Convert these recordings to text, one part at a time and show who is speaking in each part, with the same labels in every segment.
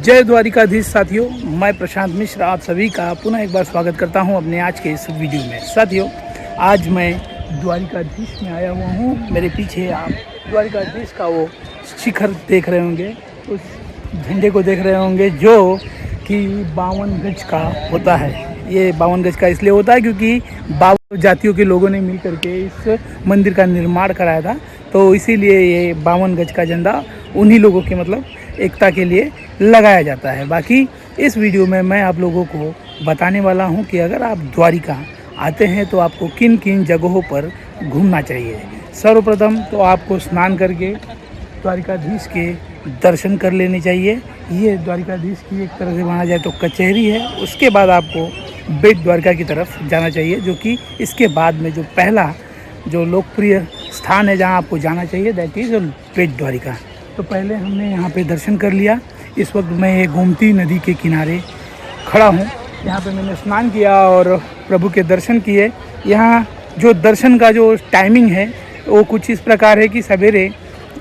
Speaker 1: जय द्वारिकाधीश साथियों, मैं प्रशांत मिश्र आप सभी का पुनः एक बार स्वागत करता हूं अपने आज के इस वीडियो में। साथियों, आज मैं द्वारिकाधीश में आया हुआ हूं। मेरे पीछे आप द्वारिकाधीश का वो शिखर देख रहे होंगे, उस झंडे को देख रहे होंगे जो कि 52 गज का होता है। ये 52 गज का इसलिए होता है क्योंकि 52 जातियों के लोगों ने मिल करके इस मंदिर का निर्माण कराया था, तो इसीलिए ये 52 गज का झंडा उन्हीं लोगों के एकता के लिए लगाया जाता है। बाकी इस वीडियो में मैं आप लोगों को बताने वाला हूं कि अगर आप द्वारिका आते हैं तो आपको किन किन जगहों पर घूमना चाहिए। सर्वप्रथम तो आपको स्नान करके द्वारिकाधीश के दर्शन कर लेने चाहिए। ये द्वारिकाधीश की एक तरह से माना जाए तो कचहरी है। उसके बाद आपको बेट द्वारका की तरफ जाना चाहिए, जो कि इसके बाद में जो पहला जो लोकप्रिय स्थान है जहाँ आपको जाना चाहिए, दैट इज़ बेट द्वारिका। तो पहले हमने यहाँ पे दर्शन कर लिया। इस वक्त मैं ये गोमती नदी के किनारे खड़ा हूँ। यहाँ पे मैंने स्नान किया और प्रभु के दर्शन किए। यहाँ जो दर्शन का जो टाइमिंग है वो कुछ इस प्रकार है कि सवेरे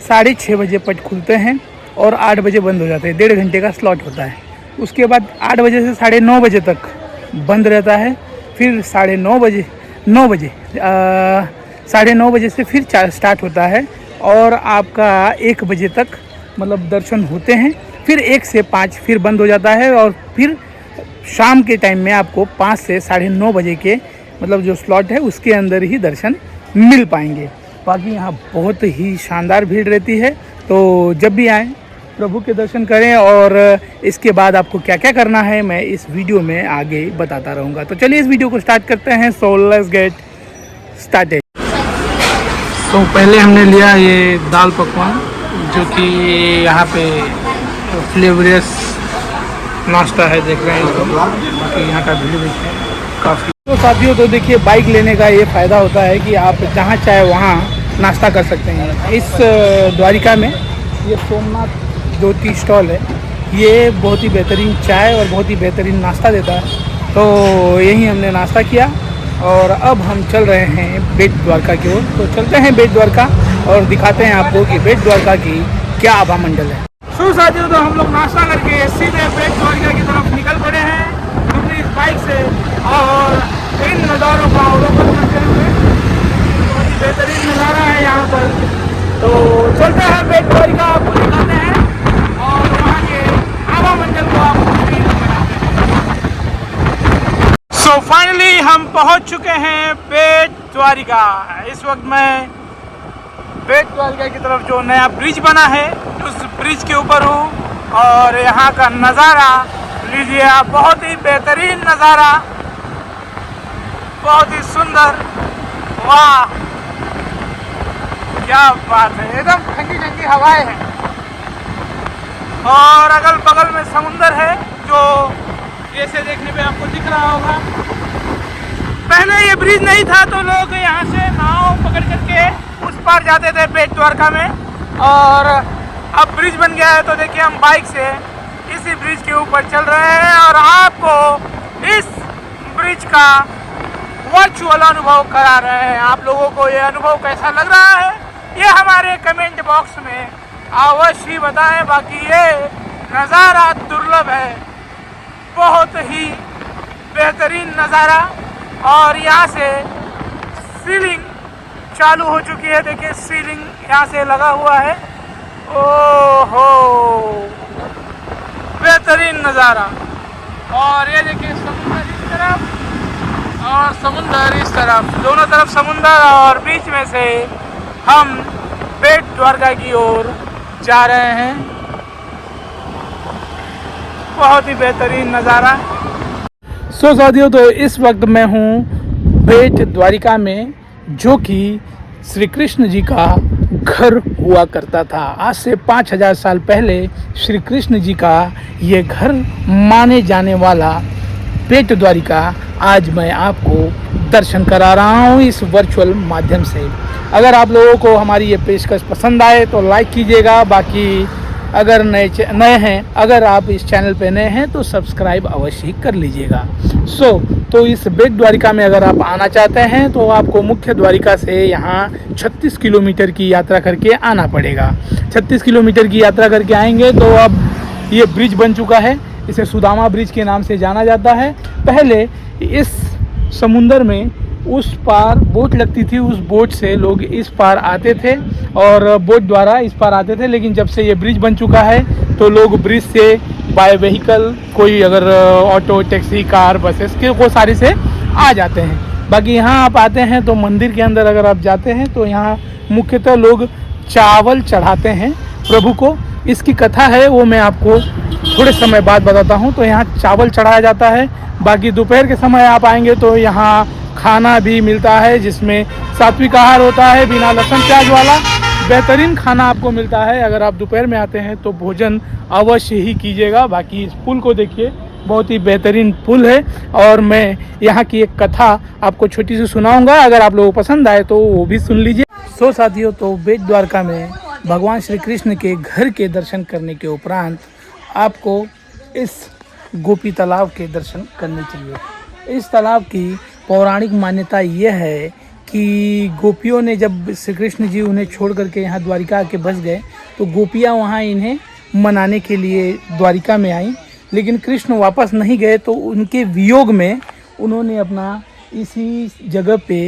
Speaker 1: 6:30 बजे पट खुलते हैं और 8 बजे बंद हो जाते हैं। 1.5 घंटे का स्लॉट होता है। उसके बाद 8 बजे से 9:30 बजे तक बंद रहता है। फिर 9:30 बजे 9:30 बजे से फिर स्टार्ट होता है और आपका 1 बजे तक दर्शन होते हैं। फिर 1 से 5 फिर बंद हो जाता है और फिर शाम के टाइम में आपको 5 से 9:30 बजे के जो स्लॉट है उसके अंदर ही दर्शन मिल पाएंगे। बाकी यहाँ बहुत ही शानदार भीड़ रहती है, तो जब भी आएँ प्रभु के दर्शन करें। और इसके बाद आपको क्या क्या करना है मैं इस वीडियो में आगे बताता रहूँगा। तो चलिए इस वीडियो को स्टार्ट करते हैं। So let's get started. तो पहले हमने लिया ये दाल पकवान, जो कि यहाँ पे फ्लेवरियस नाश्ता है, देख रहे हैं इसको। बाकी यहाँ का भीड़ देखिए काफ़ी। तो साथियों, तो देखिए बाइक लेने का ये फ़ायदा होता है कि आप जहाँ चाहे वहाँ नाश्ता कर सकते हैं। इस द्वारिका में ये सोमनाथ ज्योति स्टॉल है, ये बहुत ही बेहतरीन चाय और बहुत ही बेहतरीन नाश्ता देता है। तो यही हमने नाश्ता किया और अब हम चल रहे हैं बेट द्वारका की ओर। तो चलते हैं बेट द्वारका और दिखाते हैं आपको कि बेट द्वारका की क्या आभा मंडल है। सो साथियों, तो हम लोग नाश्ता करके सीधे बेट द्वारका की तरफ निकल पड़े हैं अपनी इस बाइक से और इन नज़ारों का अवलोकन करते हुए। बहुत ही बेहतरीन नज़ारा है यहाँ पर। तो चलते हैं बेट द्वारका, आपको दिखाते हैं और वहाँ के आभा मंडल को आपको तो फाइनली हम पहुंच चुके हैं बेट द्वारिका। इस वक्त मैं बेट द्वारिका की तरफ जो नया ब्रिज बना है उस ब्रिज के ऊपर हूँ और यहाँ का नज़ारा लीजिए आप। बहुत ही बेहतरीन नज़ारा, बहुत ही सुंदर। वाह, क्या बात है। एकदम ठंडी ठंडी हवाएं हैं और अगल बगल में समुंदर है जो जैसे देखने पे आपको दिख रहा होगा। पहले ये ब्रिज नहीं था तो लोग यहाँ से नाव पकड़ करके उस पार जाते थे बेट द्वारका में, और अब ब्रिज बन गया है। तो देखिए हम बाइक से इसी ब्रिज के ऊपर चल रहे हैं और आपको इस ब्रिज का वर्चुअल अनुभव करा रहे हैं। आप लोगों को ये अनुभव कैसा लग रहा है ये हमारे कमेंट बॉक्स में अवश्य ही बताएं। बाकी ये नज़ारा दुर्लभ है, बहुत ही बेहतरीन नज़ारा। और यहाँ से सीलिंग चालू हो चुकी है, देखिए सीलिंग यहाँ से लगा हुआ है। ओहो, बेहतरीन नज़ारा। और ये देखिए समुंदर इस तरफ और समुंदर इस तरफ, दोनों तरफ समुंदर और बीच में से हम बेट द्वारका की ओर जा रहे हैं। बहुत ही बेहतरीन नज़ारा। सो साथियों, तो इस वक्त मैं हूँ बेट द्वारिका में, जो कि श्री कृष्ण जी का घर हुआ करता था। आज से 5000 साल पहले श्री कृष्ण जी का ये घर माने जाने वाला बेट द्वारिका आज मैं आपको दर्शन करा रहा हूँ इस वर्चुअल माध्यम से। अगर आप लोगों को हमारी ये पेशकश पसंद आए तो लाइक कीजिएगा। बाकी अगर नए हैं, अगर आप इस चैनल पे नए हैं तो सब्सक्राइब अवश्य कर लीजिएगा। तो इस बेट द्वारिका में अगर आप आना चाहते हैं तो आपको मुख्य द्वारिका से यहाँ 36 किलोमीटर की यात्रा करके आना पड़ेगा। 36 किलोमीटर की यात्रा करके आएंगे तो अब ये ब्रिज बन चुका है, इसे सुदामा ब्रिज के नाम से जाना जाता है। पहले इस समुंदर में उस पार बोट लगती थी, उस बोट से लोग इस पार आते थे और बोट द्वारा इस पार आते थे। लेकिन जब से ये ब्रिज बन चुका है तो लोग ब्रिज से बाय व्हीकल, कोई अगर ऑटो, टैक्सी, कार, बसेस के वो सारे से आ जाते हैं। बाकी यहाँ आप आते हैं तो मंदिर के अंदर अगर आप जाते हैं तो यहाँ मुख्यतः लोग चावल चढ़ाते हैं प्रभु को। इसकी कथा है वो मैं आपको थोड़े समय बाद बताता हूँ। तो यहाँ चावल चढ़ाया जाता है। बाकी दोपहर के समय आप आएंगे तो यहाँ खाना भी मिलता है जिसमें सात्विक आहार होता है, बिना लहसुन प्याज वाला बेहतरीन खाना आपको मिलता है। अगर आप दोपहर में आते हैं तो भोजन अवश्य ही कीजिएगा। बाकी इस पुल को देखिए, बहुत ही बेहतरीन पुल है और मैं यहाँ की एक कथा आपको छोटी सी सुनाऊंगा, अगर आप लोगों को पसंद आए तो वो भी सुन लीजिए। सो साथियों, तो बेट द्वारका में भगवान श्री कृष्ण के घर के दर्शन करने के उपरांत आपको इस गोपी तालाब के दर्शन करने चाहिए। इस तालाब की पौराणिक मान्यता यह है कि गोपियों ने, जब श्री कृष्ण जी उन्हें छोड़ करके यहाँ द्वारिका आके बस गए तो गोपियाँ वहाँ इन्हें मनाने के लिए द्वारिका में आईं। लेकिन कृष्ण वापस नहीं गए तो उनके वियोग में उन्होंने अपना इसी जगह पे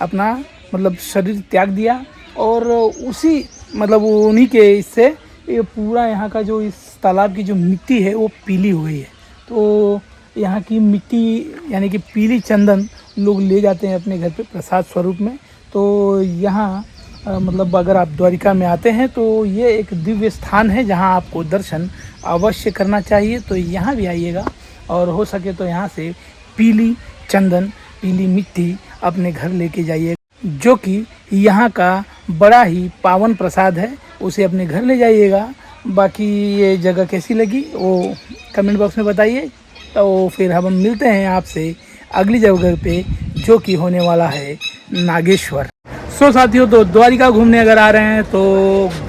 Speaker 1: अपना मतलब शरीर त्याग दिया और उसी मतलब उन्हीं के इससे ये पूरा यहाँ का जो इस तालाब की जो मिट्टी है वो पीली हुई है। तो यहाँ की मिट्टी यानी कि पीली चंदन लोग ले जाते हैं अपने घर पे प्रसाद स्वरूप में। तो यहाँ मतलब अगर आप द्वारिका में आते हैं तो ये एक दिव्य स्थान है जहाँ आपको दर्शन अवश्य करना चाहिए। तो यहाँ भी आइएगा और हो सके तो यहाँ से पीली चंदन, पीली मिट्टी अपने घर लेके जाइए, जो कि यहाँ का बड़ा ही पावन प्रसाद है। उसे अपने घर ले जाइएगा। बाकी ये जगह कैसी लगी वो कमेंट बॉक्स में बताइए। तो फिर हम मिलते हैं आपसे अगली जगह पे, जो कि होने वाला है नागेश्वर। सो साथियों, तो द्वारिका घूमने अगर आ रहे हैं तो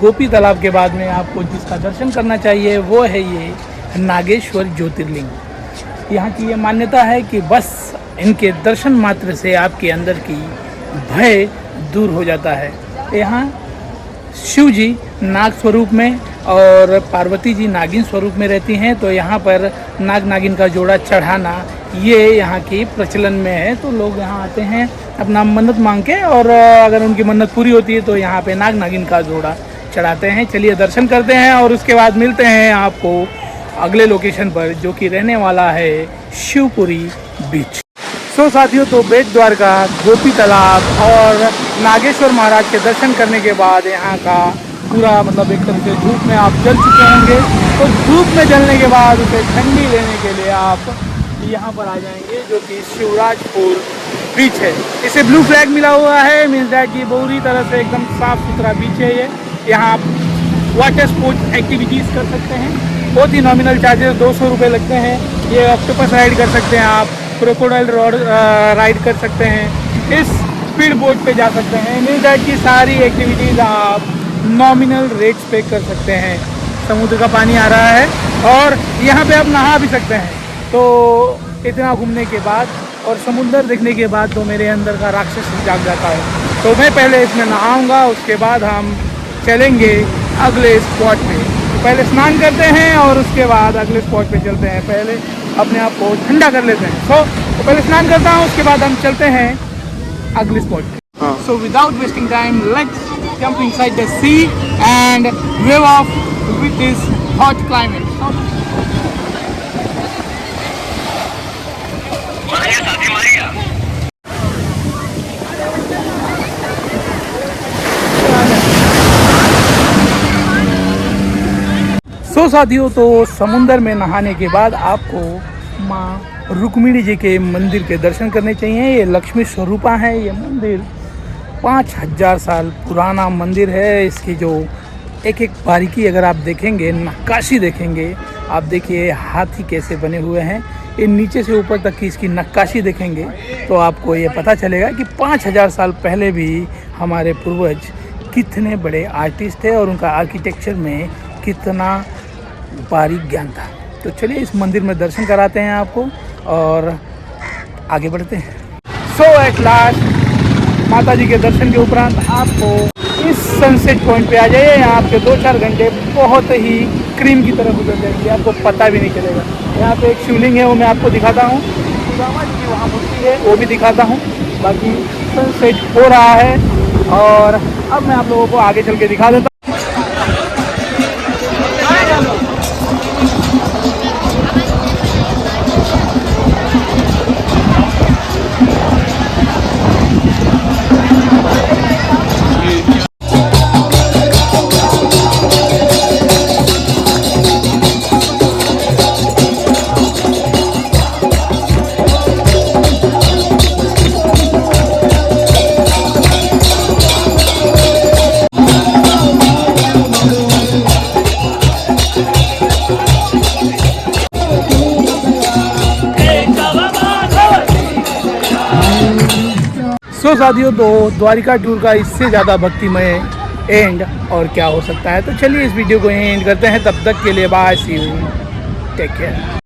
Speaker 1: गोपी तालाब के बाद में आपको जिसका दर्शन करना चाहिए वो है ये नागेश्वर ज्योतिर्लिंग। यहाँ की ये मान्यता है कि बस इनके दर्शन मात्र से आपके अंदर की भय दूर हो जाता है। यहाँ शिव जी नाग स्वरूप में और पार्वती जी नागिन स्वरूप में रहती हैं। तो यहाँ पर नाग नागिन का जोड़ा चढ़ाना ये यहाँ की प्रचलन में है। तो लोग यहाँ आते हैं अपना मन्नत मांग के, और अगर उनकी मन्नत पूरी होती है तो यहाँ पे नाग नागिन का जोड़ा चढ़ाते हैं। चलिए दर्शन करते हैं और उसके बाद मिलते हैं आपको अगले लोकेशन पर, जो कि रहने वाला है शिवपुरी बीच। सो साथियों, तो बेट द्वारका, गोपी तालाब और नागेश्वर महाराज के दर्शन करने के बाद यहाँ का पूरा मतलब एक तरह से धूप में आप जल चुके होंगे। तो धूप में जलने के बाद उसे ठंडी लेने के लिए आप यहाँ पर आ जाएंगे, जो कि शिवराजपुर बीच है। इसे ब्लू फ्लैग मिला हुआ है, मीन्स दैट कि पूरी तरह से एकदम साफ़ सुथरा बीच है ये। यहाँ आप वाटर स्पोर्ट्स एक्टिविटीज़ कर सकते हैं। बहुत ही नॉमिनल चार्जेस 200 रुपये लगते हैं। ये ऑक्टोपस राइड कर सकते हैं आप, क्रोकोडाइल राइड कर सकते हैं, इस स्पीड बोट पे जा सकते हैं। मीन्स दैट की सारी एक्टिविटीज़ आप नॉमिनल रेट्स पे कर सकते हैं। समुद्र का पानी आ रहा है और यहाँ पे आप नहा भी सकते हैं। तो इतना घूमने के बाद और समुद्र देखने के बाद तो मेरे अंदर का राक्षस जाग जाता है। तो मैं पहले इसमें नहाऊंगा, उसके बाद हम चलेंगे अगले स्पॉट पे। तो पहले स्नान करते हैं और उसके बाद अगले स्पॉट पे चलते हैं। पहले अपने आप को ठंडा कर लेते हैं। तो पहले स्नान करता हूँ, उसके बाद हम चलते हैं अगले स्पॉट पे। So without wasting time, let's jump inside the sea and wave off with this hot climate. सो साथियों, तो समुंदर में नहाने के बाद आपको माँ रुक्मिणी जी के मंदिर के दर्शन करने चाहिए। ये लक्ष्मी स्वरूपा है। ये मंदिर 5000 साल पुराना मंदिर है। इसकी जो एक एक बारीकी अगर आप देखेंगे, नक्काशी देखेंगे, आप देखिए हाथी कैसे बने हुए हैं, ये नीचे से ऊपर तक की इसकी नक्काशी देखेंगे तो आपको ये पता चलेगा कि 5000 साल पहले भी हमारे पूर्वज कितने बड़े आर्टिस्ट थे और उनका आर्किटेक्चर में कितना बारीक ज्ञान था। तो चलिए इस मंदिर में दर्शन कराते हैं आपको और आगे बढ़ते हैं। सो एट लास्ट माता जी के दर्शन के उपरांत आपको इस सनसेट पॉइंट पे आ जाइए। यहाँ आपके 2-4 घंटे बहुत ही क्रीम की तरह गुजर जाएंगे, आपको पता भी नहीं चलेगा। यहाँ पे एक शिवलिंग है, वो मैं आपको दिखाता हूँ, वहाँ मूर्ति है वो भी दिखाता हूँ। बाकी सनसेट हो रहा है और अब मैं आप लोगों को आगे चल के दिखा देता हूँ। सो साथियों, तो द्वारिका टूर का इससे ज़्यादा भक्तिमय एंड और क्या हो सकता है। तो चलिए इस वीडियो को यहीं एंड करते हैं। तब तक के लिए bye, see you, take care.